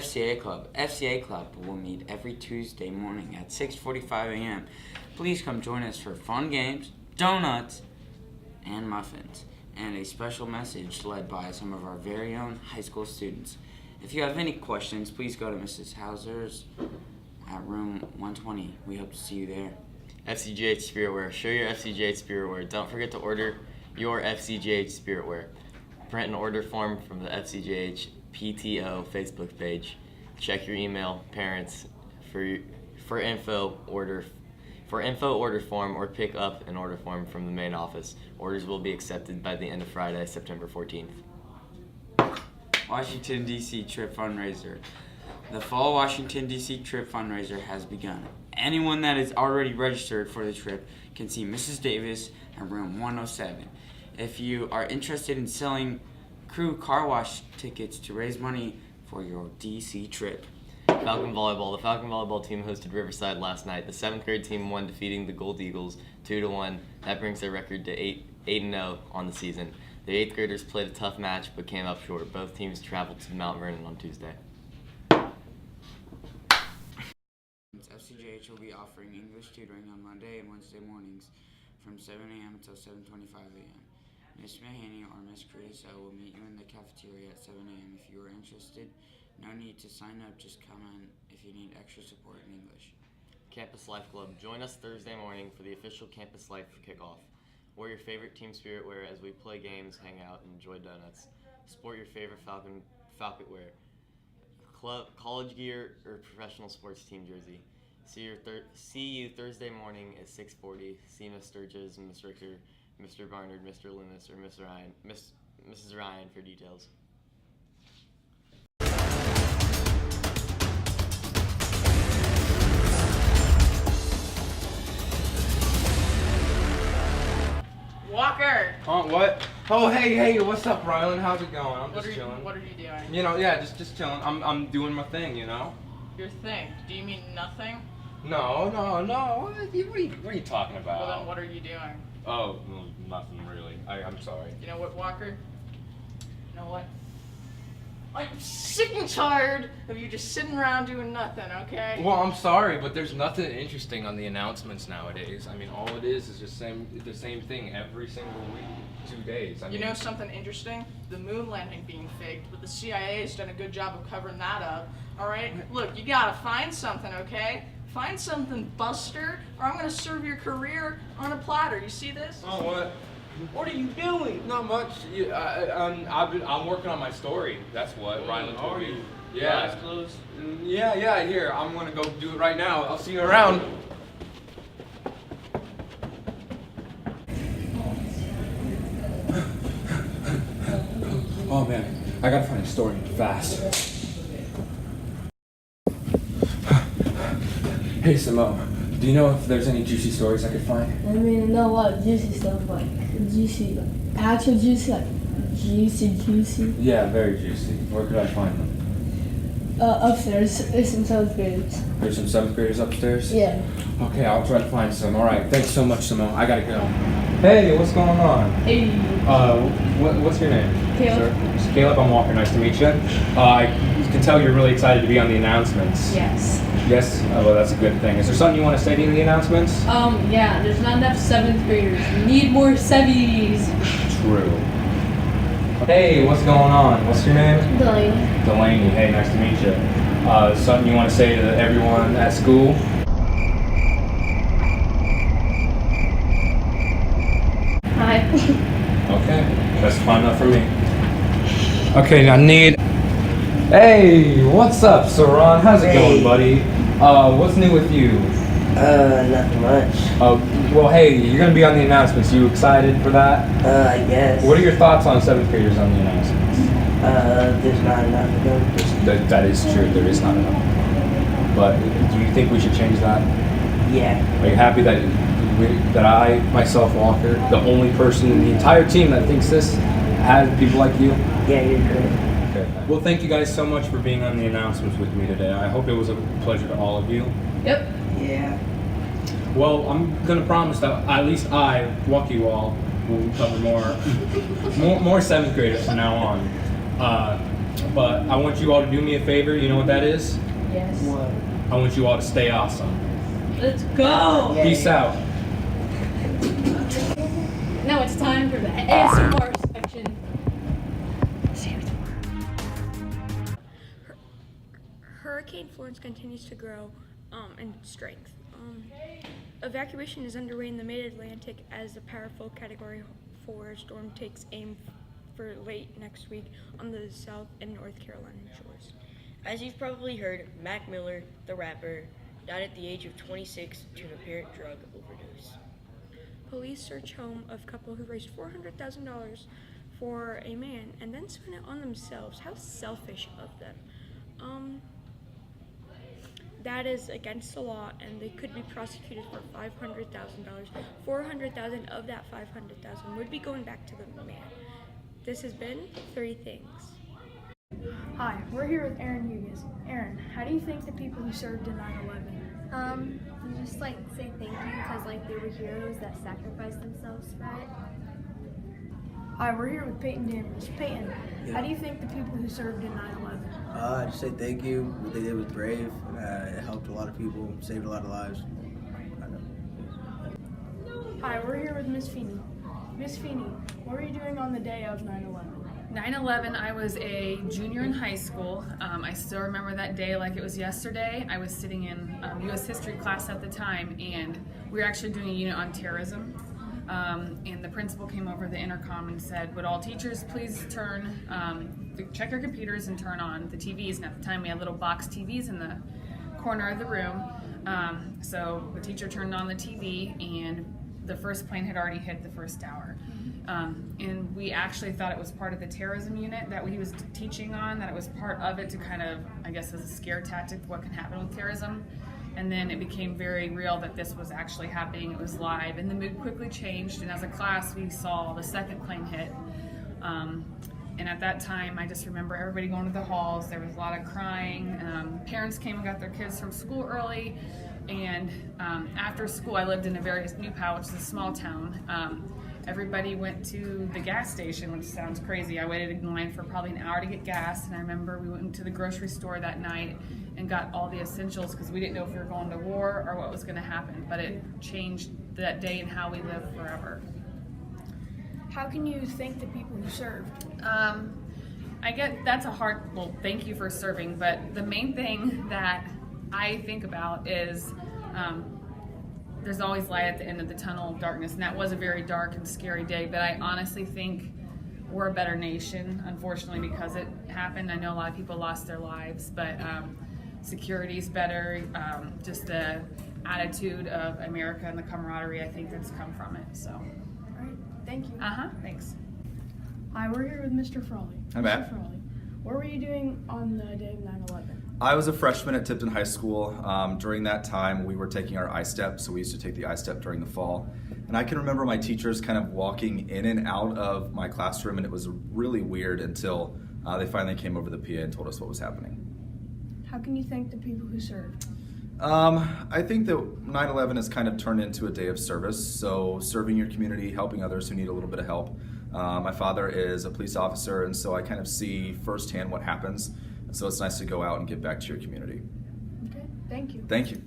FCA Club. FCA Club will meet every Tuesday morning at 6:45 a.m. Please come join us for fun games, donuts, and muffins, and a special message led by some of our very own high school students. If you have any questions, please go to Mrs. Hauser's at room 120. We hope to see you there. FCGH Spiritwear. Show your FCGH Spiritwear. Don't forget to order your FCGH Spiritwear. Print an order form from the FCGH PTO Facebook page. Check your email, parents, for info order form, or pick up an order form from the main office. Orders will be accepted by the end of Friday, September 14th. Washington, D.C. Trip Fundraiser. The Fall Washington, D.C. Trip Fundraiser has begun. Anyone that is already registered for the trip can see Mrs. Davis at room 107. If you are interested in selling crew car wash tickets to raise money for your D.C. trip. Falcon Volleyball. The Falcon Volleyball team hosted Riverside last night. The 7th grade team won, defeating the Gold Eagles 2-1. That brings their record to 8-0 on the season. The 8th graders played a tough match but came up short. Both teams traveled to Mount Vernon on Tuesday. FCJH will be offering English tutoring on Monday and Wednesday mornings from 7 a.m. until 7:25 a.m. Miss Mahaney or Miss Carissa will meet you in the cafeteria at 7 a.m. If you are interested, no need to sign up, just come in if you need extra support in English. Campus Life Club. Join us Thursday morning for the official Campus Life kickoff. Wear your favorite team spirit wear as we play games, hang out, and enjoy donuts. Sport your favorite Falcon wear. Club, college gear, or professional sports team jersey. See you Thursday morning at 6:40. See Miss Sturgis, Miss Richter, Mr. Barnard, Mr. Loomis, or Mrs. Ryan for details. Walker! What? Oh, hey, what's up, Rylan? How's it going? I'm just chilling. What are you doing? You know, yeah, just chilling. I'm doing my thing, you know? Your thing. Do you mean nothing? No. What are you talking about? Well, then what are you doing? Oh, well, nothing really. I'm sorry. You know what, Walker? You know what? I'm sick and tired of you just sitting around doing nothing, okay? Well, I'm sorry, but there's nothing interesting on the announcements nowadays. I mean, all it is just the same thing every single week, 2 days. You know something interesting? The moon landing being faked, but the CIA has done a good job of covering that up. All right? Look, you gotta find something, okay? Find something, Buster, or I'm gonna serve your career on a platter. You see this? Oh, what? What are you doing? Not much. I'm working on my story. That's what Rylan told me. Yeah. Eyes closed? Yeah. Here, I'm gonna go do it right now. I'll see you around. Oh man, I gotta find a story fast. Hey Simone, do you know if there's any juicy stories I could find? I mean, no, what juicy stuff, like juicy, actual juicy, like juicy. Yeah, very juicy. Where could I find them? Upstairs. There's some 7th graders. There's some 7th graders upstairs? Yeah. Okay, I'll try to find some. Alright, thanks so much, Simone. I gotta go. Hey, what's going on? Hey. What's your name? Caleb. Sir? Caleb, I'm Walker. Nice to meet you. I can tell you're really excited to be on the announcements. Yes. Yes? Oh, well, that's a good thing. Is there something you want to say to the announcements? Yeah, there's not enough 7th graders. We need more 7s. True. Hey, what's going on? What's your name? Delaney. Delaney. Hey, nice to meet you. Something you want to say to everyone at school? Hi. Okay, that's fine enough for me. Okay, now Hey, what's up, Saran? How's it going, buddy? What's new with you? Nothing much. Well, hey, you're gonna be on the announcements. You excited for that? I guess. What are your thoughts on 7th graders on the announcements? There's not enough of them. That is true. There is not enough. But do you think we should change that? Yeah. Are you happy that I, myself, Walker, the only person in the entire team that thinks this, has people like you? Yeah, you're great. Okay. Well, thank you guys so much for being on the announcements with me today. I hope it was a pleasure to all of you. Yep. Yeah. Well, I'm gonna promise that at least I, Walkie Wall, will cover more 7th graders from now on. But I want you all to do me a favor. You know what that is? Yes. What? I want you all to stay awesome. Let's go. Yeah. Peace out. Now it's time for the ASMR section. Hurricane Florence continues to grow in strength. Evacuation is underway in the mid-Atlantic as the powerful Category 4 storm takes aim for late next week on the South and North Carolina shores. As you've probably heard, Mac Miller, the rapper, died at the age of 26 to an apparent drug overdose. Police search home of couple who raised $400,000 for a man and then spent it on themselves. How selfish of them. That is against the law, and they could be prosecuted for $500,000. $400,000 of that $500,000 would be going back to the man. This has been 3 Things. Hi, we're here with Aaron Hughes. Aaron, how do you think the people who served in 9/11? Just like say thank you because like they were heroes that sacrificed themselves for it. Hi, we're here with Peyton Danvers. Peyton, how do you think the people who served in 9/11? Just say thank you. What they did was brave. It helped a lot of people, saved a lot of lives. Hi, we're here with Miss Feeney. Miss Feeney, what were you doing on the day of 9/11? 9/11, I was a junior in high school. I still remember that day like it was yesterday. I was sitting in U.S. history class at the time, and we were actually doing a unit on terrorism. And the principal came over the intercom and said, would all teachers please check your computers and turn on the TVs. And at the time we had little box TVs in the corner of the room. So the teacher turned on the TV, and the first plane had already hit the first tower. And we actually thought it was part of the terrorism unit that he was teaching on, that it was part of it to kind of, I guess, as a scare tactic, what can happen with terrorism. And then it became very real that this was actually happening, it was live, and the mood quickly changed, and as a class we saw the second plane hit. And at that time, I just remember everybody going to the halls, there was a lot of crying, parents came and got their kids from school early, and after school, I lived in a very New Powell, which is a small town. Everybody went to the gas station, which sounds crazy. I waited in line for probably an hour to get gas, and I remember we went to the grocery store that night and got all the essentials because we didn't know if we were going to war or what was going to happen, but it changed that day and how we live forever. How can you thank the people who served? I get that's a hard, well, thank you for serving, but the main thing that I think about is there's always light at the end of the tunnel of darkness, and that was a very dark and scary day, but I honestly think we're a better nation, unfortunately, because it happened. I know a lot of people lost their lives, but security's better, just the attitude of America and the camaraderie, I think that's come from it, so. All right, thank you. Thanks. Hi, we're here with Mr. Frawley. Hi, Matt. Mr. Frawley, what were you doing on the day of 9/11? I was a freshman at Tipton High School. During that time, we were taking our I-Step, so we used to take the I-Step during the fall. And I can remember my teachers kind of walking in and out of my classroom, and it was really weird until they finally came over the PA and told us what was happening. How can you thank the people who served? I think that 9/11 has kind of turned into a day of service, so serving your community, helping others who need a little bit of help. My father is a police officer, and so I kind of see firsthand what happens. So it's nice to go out and give back to your community. Okay, thank you. Thank you.